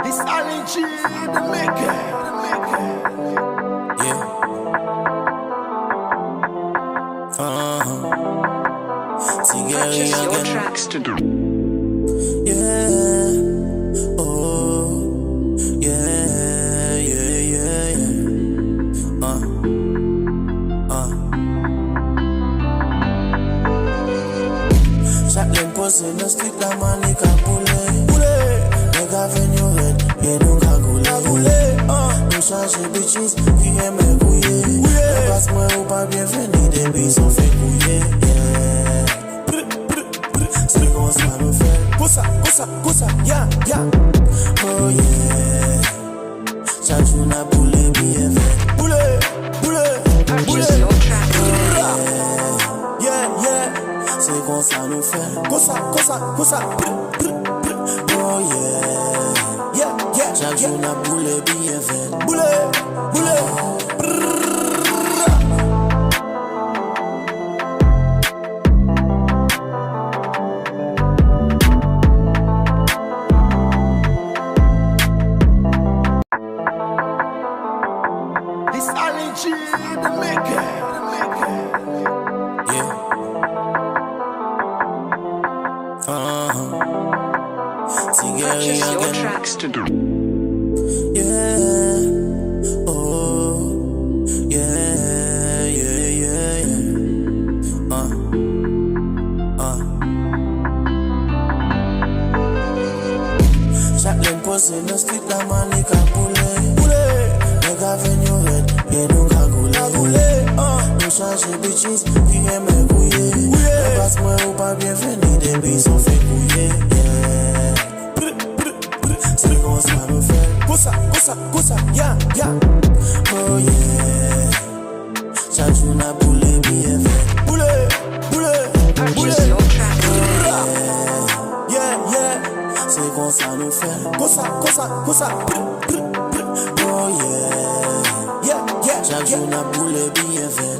This allergy, the maker. Yeah. Purchase your Again. tracks today. Yeah. Oh. Yeah. Yeah. Yeah. Yeah. Chaque ligne posée dans street la manie qu'a boulé. Les gars viennent au red, et nous qu'a goulé. Nous changer bitches qui aiment couiller. Le passe-moi ou pas bienvenue, des billes sont fait couiller. Yeah. C'est comme ça nous fait. Cosa, yeah. Oh yeah. Chaque jour n'a boulé, bien fait. Purchase your tracks today. Yeah. C'est comme ça nous fait. Cosa. Oh yeah. Chaque jour n'a boulé, bien fait. This allergy, the maker. Yeah. Purchase your Again. tracks today. Yeah. Oh. Yeah. Chaque ligne posée dans street la manie qu'a boulé. Les gars viennent au red, et nous qu'a goulé. Nous changer bitches qui aiment couiller. Le passe-moi ou pas bienvenue, des billes sont fait couiller. Yeah. C'est comme ça nous fait. Cosa, yeah. Oh yeah. Chaque jour n'a boulé, bien fait. Purchase your tracks today. Yeah. C'est comme ça nous fait. Cosa. Oh yeah. Chaque jour n'a boulé, bien fait.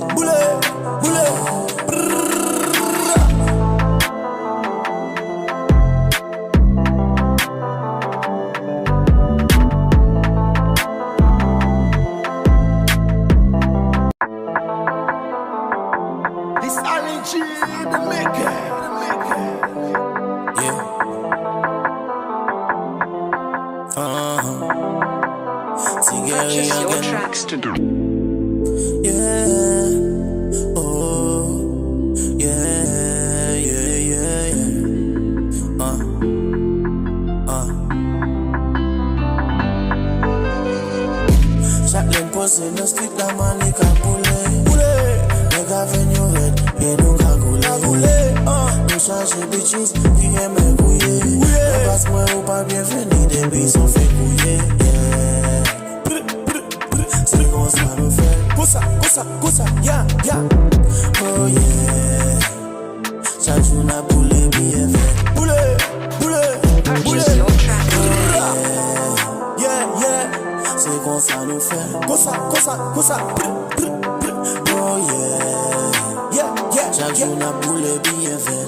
This allergy, the maker. Yeah. Purchase your Again. tracks today. Yeah. Oh. Yeah. Chaque ligne posée dans street la manie qu'a boulé. Les gars viennent au red, et nous qu'a goulé. Nous changer bitches qui aiment couiller. Le passe-moi ou pas bienvenue, des billes sont fait couiller. Yeah. C'est comme ça nous fait. Cosa, yeah. Oh yeah. Chaque jour n'a boulé, bien fait. Purchase your tracks today. Yeah. C'est comme ça nous fait. Cosa. Oh yeah. Chaque jour n'a boulé, bien fait.